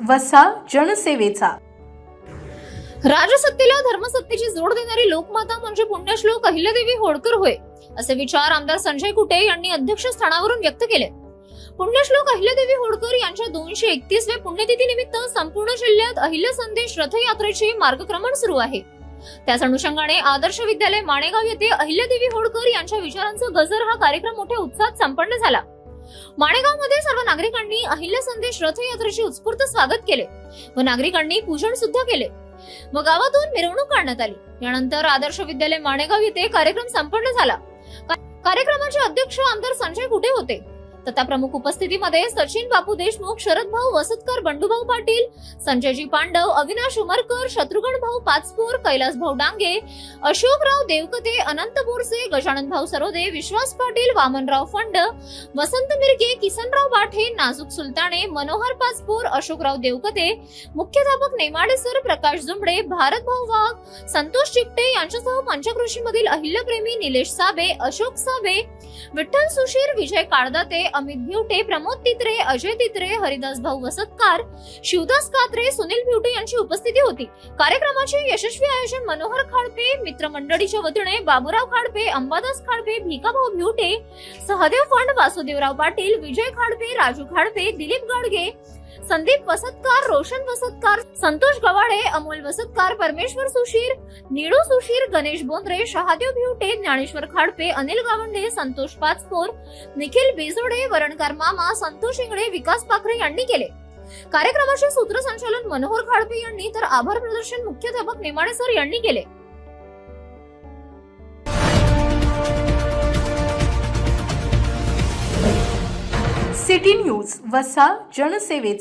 वसा जनसेवेचा. राजसत्तेला धर्मसत्तेची जोड देणारी लोकमाता म्हणजे पुण्यश्लोक अहिल्यादेवी होळकर होय, असे विचार आमदार संजय कुटे यांनी अध्यक्षस्थानावरून व्यक्त केले. पुण्यश्लोक अहिल्यादेवी होळकर यांच्या 231व्या पुण्यतिथी निमित्त संपूर्ण जिल्ह्यात अहिल्या संदेश रथयात्रेचे मार्गक्रमण सुरू आहे. त्याच अनुषंगाने आदर्श विद्यालय माणेगाव येथे अहिल्यादेवी होळकर यांच्या विचारांचा गजर हा कार्यक्रम मोठ्या उत्साहात संपन्न झाला. माणेगावमध्ये सर्व नागरिकांनी अहिल्या संदेश रथयात्रेचे उत्स्फूर्त स्वागत केले व नागरिकांनी पूजन सुद्धा केले व गावातून मिरवणूक काढण्यात आली. यानंतर आदर्श विद्यालय माणेगाव येथे कार्यक्रम संपन्न झाला. कार्यक्रमाचे अध्यक्ष आमदार संजय कुटे होते. तथा प्रमुख उपस्थितीमध्ये सचिन बापू देशमुख, शरद भाऊ वसतकर, बंडूभाऊ पाटील, संजयजी पांडव, अविनाश उमरकर, शत्रुघ्न भाऊ पाचपूर, कैलास भाऊ डांगे, अशोकराव देवकते, अनंत बोरसे, गजानन भाऊ सरोदे, विश्वास पाटील, वामनराव फंड, वसंत मिरगे, किसनराव बाठे, नाजूक सुलताने, मनोहर पाचपूर, अशोकराव देवकते, मुख्याध्यापक नेमाडे सर, प्रकाश जुंबडे, भारत भाऊ वाघ, संतोष चिकटे यांच्यासह पंचक्रोशीमधील अहिल्याप्रेमी निलेश साबे, अशोक साबे, विठ्ठल सुशीर, विजय काळदाते, अमित भिवटे, प्रमोद तित्रे, अजय तित्रे, हरिदास भाऊ वसतकार, शिवदास कात्रे, सुनील भिवटे यांची उपस्थिती होती. कार्यक्रमाचे यशस्वी आयोजन मनोहर खाडपे मित्रमंडळीच्या वतीने बाबूराव खाडपे, अंबादास खाडपे, भिकाभाऊ भिवटे, सहदेव फंड, वासुदेवराव पाटील, विजय खाडपे, राजू खाडपे, दिलीप गाडगे, संदीप वसतकार, रोशन वसतकार, संतोष गवाडे, अमोल वसतकार, परमेश्वर सुशीर, निळू सुशीर, गणेश बोंद्रे, शहादेव भिवटे, ज्ञानेश्वर खाडपे, अनिल गावंडे, संतोष पाचपोर, निखिल बेजोडे, वरणकार मामा, संतोष इंगळे, विकास पाखरे यांनी केले. कार्यक्रमाचे सूत्रसंचालन मनोहर खाडपे यांनी तर आभार प्रदर्शन मुख्याध्यापक नेमाडे सर यांनी केले. सिटी न्यूज वसा जनसेवेचा.